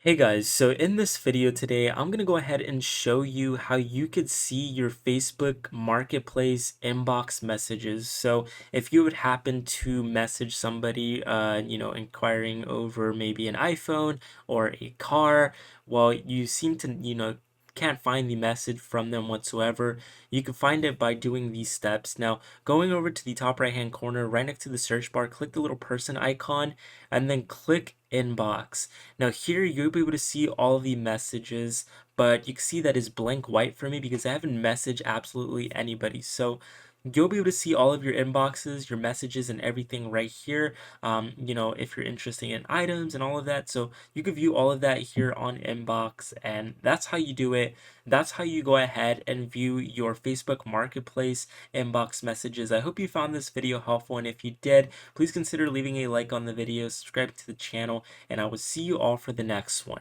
Hey guys, so in this video today, I'm going to go ahead and show you how you could see your Facebook Marketplace inbox messages. So if you would happen to message somebody, inquiring over maybe an iPhone or a car, well, you seem to, can't find the message from them whatsoever. You can find it by doing these steps. Now, going over to the top right hand corner, right next to the search bar, click the little person icon and then click inbox. Now here you'll be able to see all the messages, but you can see that is blank white for me because I haven't messaged absolutely anybody. So you'll be able to see all of your inboxes, your messages, and everything right here. If you're interested in items and all of that. So you can view all of that here on inbox, and that's how you do it. That's how you go ahead and view your Facebook Marketplace inbox messages. I hope you found this video helpful, and if you did, please consider leaving a like on the video, subscribe to the channel, and I will see you all for the next one.